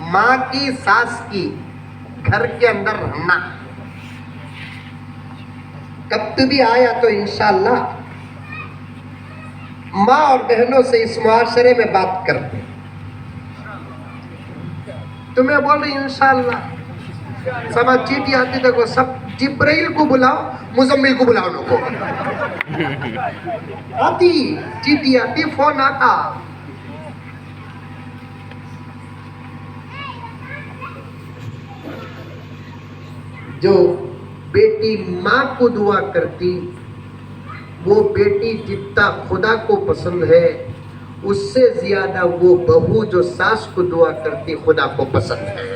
माँ की सास की घर के अंदर रहना। कब तू भी आया तो इंशाअल्लाह माँ और बहनों से इस मुआशरे में बात करते। तुम्हें बोल रही इंशाअल्लाह समाज चीटी आती देखो, सब जिब्राइल को बुलाओ, मुजम्मिल को बुलाओ, लोगों आती चीटी आती, फोन आता। जो बेटी माँ को दुआ करती, वो बेटी जितना खुदा को पसंद है, उससे ज्यादा वो बहू जो सास को दुआ करती खुदा को पसंद है।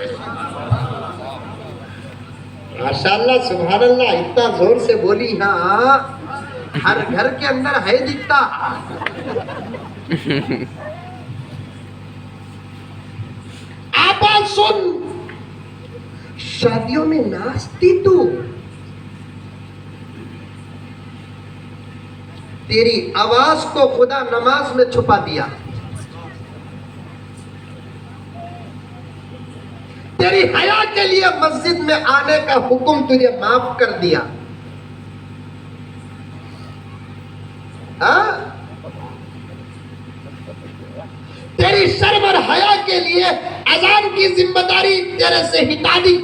माशाअल्लाह सुभान अल्लाह, इतना जोर से बोली। हाँ, हर घर के अंदर है दिखता। आवाज सुन, शादियों में नाचती तू, तेरी आवाज को खुदा नमाज में छुपा दिया। तेरी हया के लिए मस्जिद में आने का हुक्म तुझे माफ कर दिया। हाँ? तेरी शर्म और हया के लिए अजान की जिम्मेदारी तेरे से हिटा दी,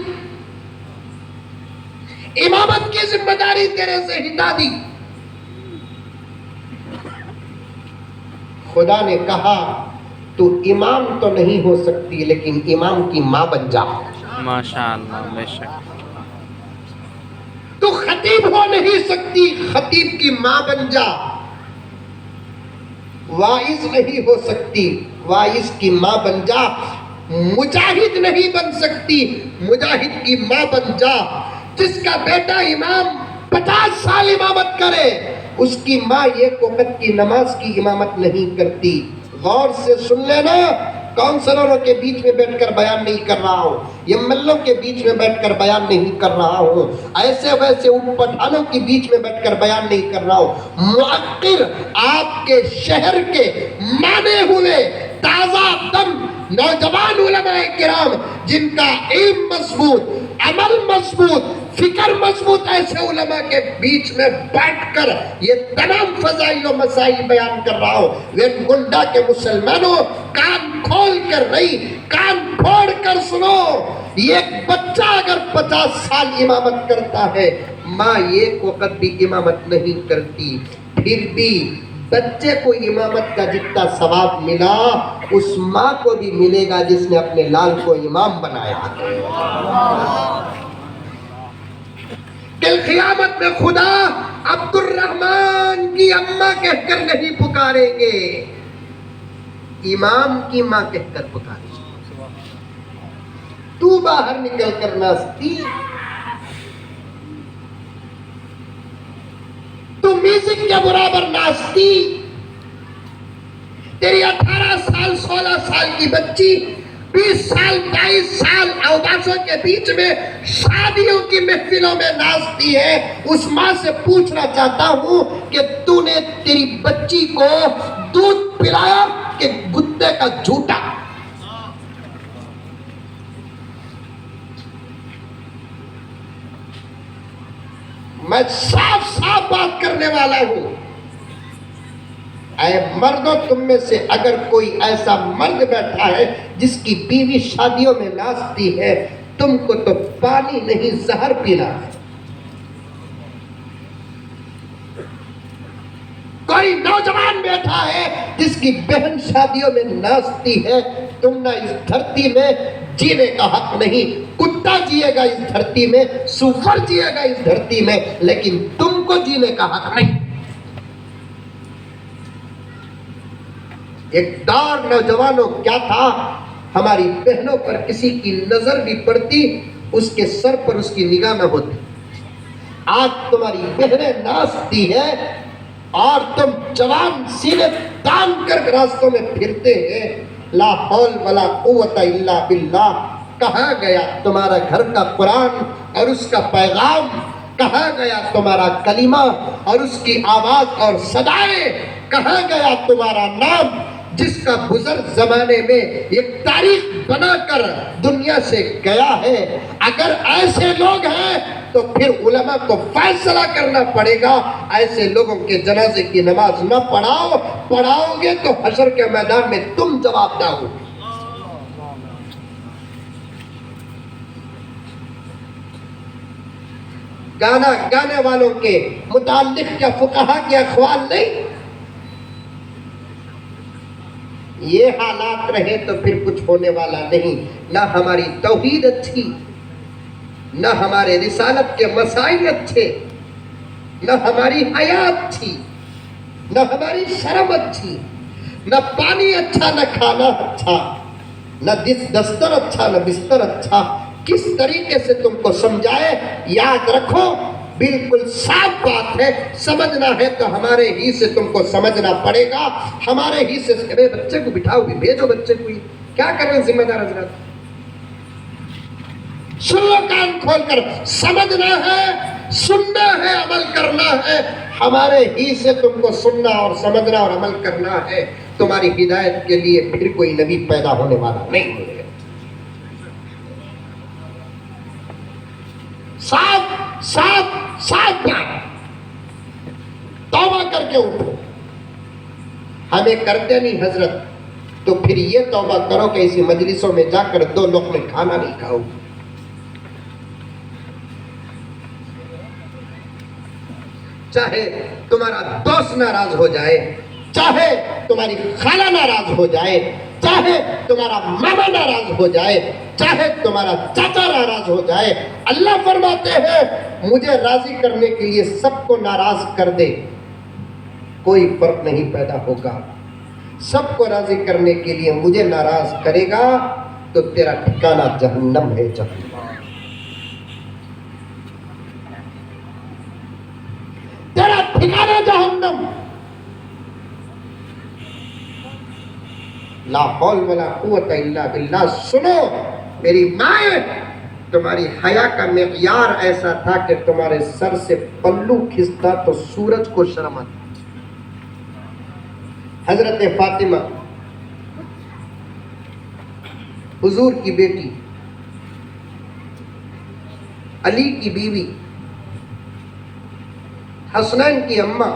इमामत की जिम्मेदारी तेरे से हिटा दी। खुदा ने कहा तू इमाम तो नहीं हो सकती, लेकिन इमाम की माँ बन जा। माशाअल्लाह, बेशक। तू खतीब हो नहीं सकती, खतीब की माँ बन जा। वाइज नहीं हो सकती, वाइज की माँ बन जा। मुजाहिद नहीं बन सकती, मुजाहिद की माँ बन जा। जिसका बेटा इमाम 50 साल इमामत करे, उसकी माँ एक वक्त की नमाज की इमामत नहीं करती। गौर से सुन लेना, काउंसलरों के बीच में बैठकर बयान नहीं कर रहा हूँ, एमएलओ के बीच में बैठकर बयान नहीं कर रहा हूँ, ऐसे वैसे उठपठानों के बीच में बैठकर बयान नहीं कर रहा हूँ। मुअक्किर आपके शहर के माने हुए ताजा दम नौजवान उलमाए किराम, जिनका इल्म मजबूत, अमल मजबूत, फिक्र मजबूत, ऐसे उलमा के बीच में बैठकर ये तमाम फजाइल और मसाइल बयान कर रहा हूँ। वे गुंडा के मुसलमानों, कान खोल कर नहीं, कान फोड़ कर सुनो। एक बच्चा अगर 50 साल इमामत करता है, माँ एक वक्त भी इमामत नहीं करती, फिर भी बच्चे को इमामत का जितना सवाब मिला, उस माँ को भी मिलेगा जिसने अपने लाल को इमाम बनाया। कल क़यामत में खुदा अब्दुर्रहमान की अम्मा कहकर नहीं पुकारेंगे, इमाम की माँ कहकर पुकारेंगे। तू बाहर निकल कर नाचती, तू म्यूजिक के बराबर नाचती। तेरी 18 साल 16 साल की बच्ची 20 साल 22 साल अवकाशों के बीच में शादियों की महफिलों में नाचती है। उस माँ से पूछना चाहता हूँ कि तूने तेरी बच्ची को दूध पिलाया कि गुद्दे का झूठा? मैं साफ साफ बात करने वाला हूं। ऐ मर्दों, तुम में से अगर कोई ऐसा मर्द बैठा है जिसकी बीवी शादियों में नाचती है, तुमको तो पानी नहीं जहर पीना है। कोई नौजवान बैठा है जिसकी बहन शादियों में नाचती है, तुम ना इस धरती में जीने का हक नहीं। कुत्ता जिएगा इस धरती में, सूफर जिएगा इस धरती में, लेकिन तुमको जीने का हक नहीं। एक दौर नौजवानों क्या था, हमारी बहनों पर किसी की नजर भी पड़ती, उसके सर पर उसकी निगाह न होती। आज तुम्हारी बहनें नाचती है और तुम जवान सीने तान कर रास्तों में फिरते हैं। ला हौल वला कुव्वता इल्ला बिल्लाह। कहाँ गया तुम्हारा घर का कुरान और उसका पैगाम? कहाँ गया तुम्हारा कलीमा और उसकी आवाज और सदाएं? कहाँ गया तुम्हारा नाम? जिसका बुजुर्ग जमाने में एक तारीख बनाकर दुनिया से गया है। अगर ऐसे लोग हैं तो फिर उलमा को फैसला करना पड़ेगा, ऐसे लोगों के जनाजे की नमाज न पढ़ाओगे तो हशर के मैदान में तुम जवाबदार हो। गाना गाने वालों के मुताल्लिक क्या फुकहा के अखवाल नहीं, ये हालात रहे तो फिर कुछ होने वाला नहीं। ना हमारी तौहीद अच्छी, न हमारे रिसालत के मसाइल अच्छे, न हमारी हया अच्छी, न हमारी शर्म अच्छी, न पानी अच्छा, न खाना अच्छा, न दस्तर अच्छा, न बिस्तर अच्छा। किस तरीके से तुमको समझाए, याद रखो बिल्कुल साफ बात है। समझना है तो हमारे ही से तुमको समझना पड़ेगा, हमारे ही से। अरे बच्चे को बिठाओ, भी भेजो बच्चे को, क्या कर रहे हैं जिम्मेदार हजरत? सुन लो कान खोलकर, समझना है, सुनना है, अमल करना है। हमारे ही से तुमको सुनना और समझना और अमल करना है। तुम्हारी हिदायत के लिए फिर कोई नबी पैदा होने वाला नहीं है। साफ साफ साफ बात, तौबा करके उठो। हमें करते नहीं हजरत, तो फिर ये तौबा करो कि इसी मजलिसों में जाकर 2 लोकमे खाना नहीं खाओ। चाहे तुम्हारा दोस्त नाराज हो जाए, चाहे तुम्हारी खाला नाराज हो जाए, चाहे तुम्हारा मामा नाराज हो जाए, चाहे तुम्हारा चाचा नाराज हो जाए, अल्लाह फरमाते हैं मुझे राजी करने के लिए सबको नाराज कर दे, कोई फर्क नहीं पैदा होगा। सबको राजी करने के लिए मुझे नाराज करेगा तो तेरा ठिकाना जहन्नम है, जहन्नम। तेरा ठिकाना जहन्नम। ला हौल वला कुव्वत इल्ला बिल्लाह। सुनो मेरी माए, तुम्हारी हया का मेयार ऐसा था कि तुम्हारे सर से पल्लू खिसता तो सूरज को शर्म आती। हजरत फातिमा हुजूर की बेटी, अली की बीवी, हसनैन की अम्मा,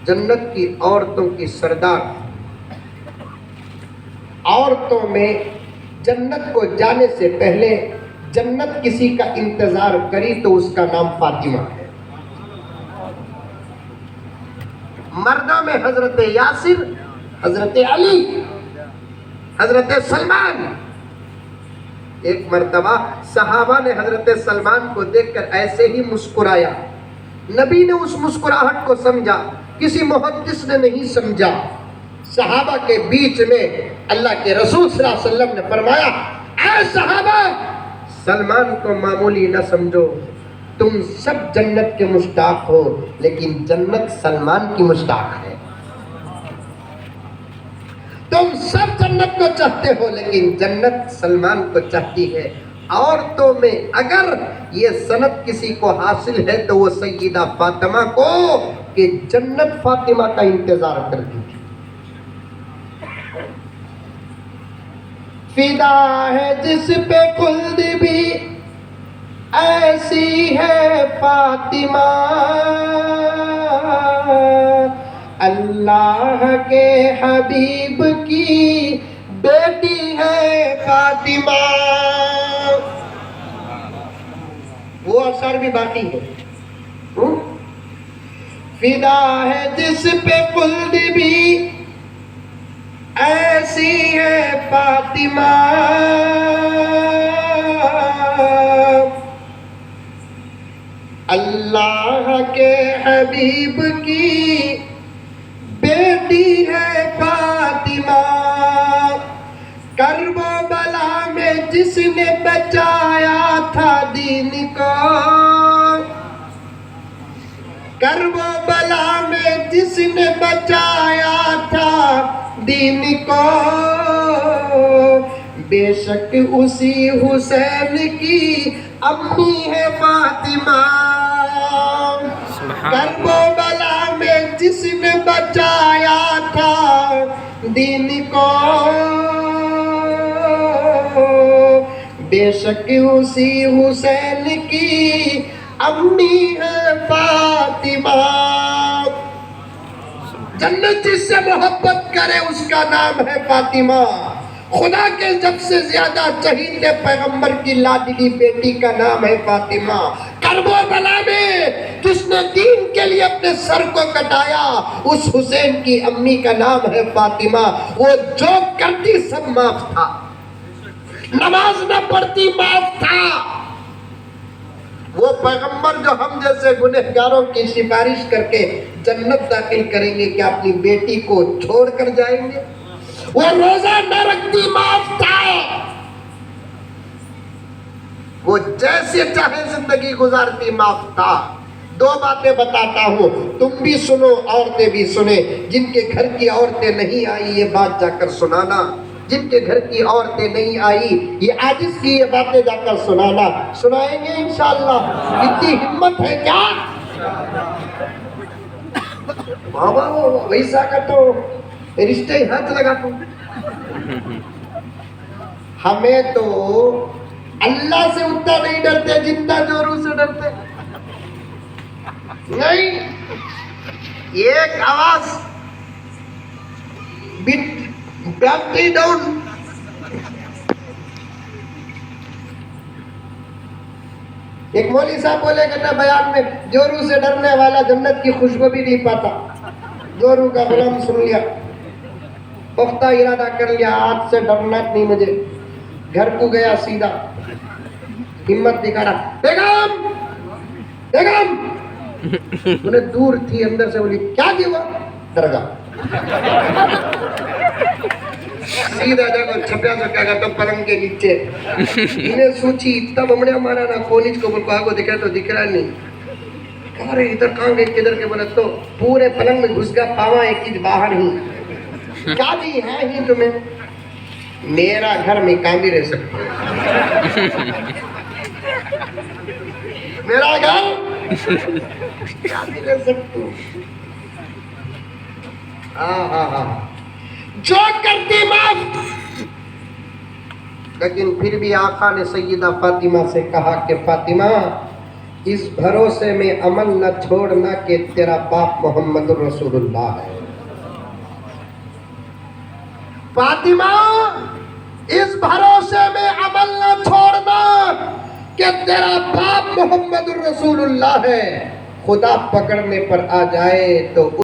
जन्नत की औरतों की सरदार। औरतों में जन्नत को जाने से पहले जन्नत किसी का इंतजार करी तो उसका नाम फातिमा है। मर्दों में हजरत यासिर, हजरत अली, हजरत सलमान। एक मर्तबा सहाबा ने हजरत सलमान को देखकर ऐसे ही मुस्कुराया। नबी ने उस मुस्कुराहट को समझा, किसी मुहद्दिस ने नहीं समझा। सहाबा के बीच में अल्लाह के रसूल सल्लल्लाहु अलैहि वसल्लम ने फरमाया, ऐ सहाबा, सलमान को मामूली न समझो, तुम सब जन्नत के मुश्ताक हो, लेकिन जन्नत सलमान की मुश्ताक है। तुम सब जन्नत को चाहते हो, लेकिन जन्नत सलमान को चाहती है। औरतों में अगर ये सनद किसी को हासिल है तो वो सैयदा फातिमा को, कि जन्नत फातिमा का इंतजार करती थी। फिदा है जिस पे खुल्द भी ऐसी है फातिमा, अल्लाह के हबीब की बेटी है फातिमा। वो असर भी बाकी है। फिदा है जिस पे खुल्द भी ऐसी है फातिमा, अल्लाह के हबीब की बेटी है फातिमा। करबला में जिसने बचाया था दीन को, करबला में जिसने बचाया था दीन को, बेशक उसी हुसैन की अम्मी है फातिमा। करबला में जिसने बचाया था दीन को, बेशक उसी हुसैन की अम्मी है फातिमा। जन्नत जिससे मोहब्बत करे उसका नाम है फातिमा। खुदा के जब से ज्यादा चहीते पैगंबर की लाडली बेटी का नाम है फातिमा। करबला में जिसने दीन के लिए अपने सर को कटाया उस हुसैन की अम्मी का नाम है फातिमा। वो जो करती सब माफ था, नमाज न पढ़ती माफ था। वो पैगंबर जो हम जैसे गुनहगारों की सिफारिश करके जन्नत दाखिल करेंगे, क्या अपनी बेटी को छोड़कर जाएंगे? वो रोजा न रखती माफ था। वो जैसे चाहे जिंदगी गुजारती माफ था। दो बातें बताता हूं, तुम भी सुनो, औरतें भी सुने। जिनके घर की औरतें नहीं आई ये बात जाकर सुनाना, जिनके घर की औरतें नहीं आई ये आजिज की ये बातें जाकर सुनाना। सुनाएंगे इंशाअल्लाह। इतनी हिम्मत है क्या? बाबा वैसा का तो रिश्ते हाथ लगा दो। हमें तो अल्लाह से उतना नहीं डरते जितना जोरू से डरते। नहीं, एक आवाज बैटरी डाउन। एक मौलवी साहब बोले कहता बयान में, जोरू से डरने वाला जन्नत की खुशबू भी नहीं पाता। जोरू का गुलाम सुन लिया, पुख्ता इरादा कर लिया, आज से डरना नहीं मुझे। घर को गया सीधा, हिम्मत दिखाना, बेगम बेगम। उन्हें दूर थी, अंदर से बोली क्या जी वो? डर गया। सीधा जाकर छपया सका तो पलंग के नीचे। इन्हें सोची इतना बमड़िया मारा ना, कोनिज को बोल आगो दिखा तो दिख रहा नहीं। अरे इधर कहाँ गए किधर के बोले तो पूरे पलंग में घुस गया, पावा एक चीज बाहर ही। क्या जी है ही तुम्हें? मेरा घर में काम भी रह सकते। मेरा घर क्या भी रह सकते। जो करती माफ। लेकिन फिर भी आका ने सैयदा फातिमा से कहा कि फातिमा इस भरोसे में अमल न छोड़ना कि तेरा बाप मोहम्मद रसूलुल्लाह है। फातिमा इस भरोसे में अमल न छोड़ना कि तेरा बाप मोहम्मद रसूलुल्लाह है। खुदा पकड़ने पर आ जाए तो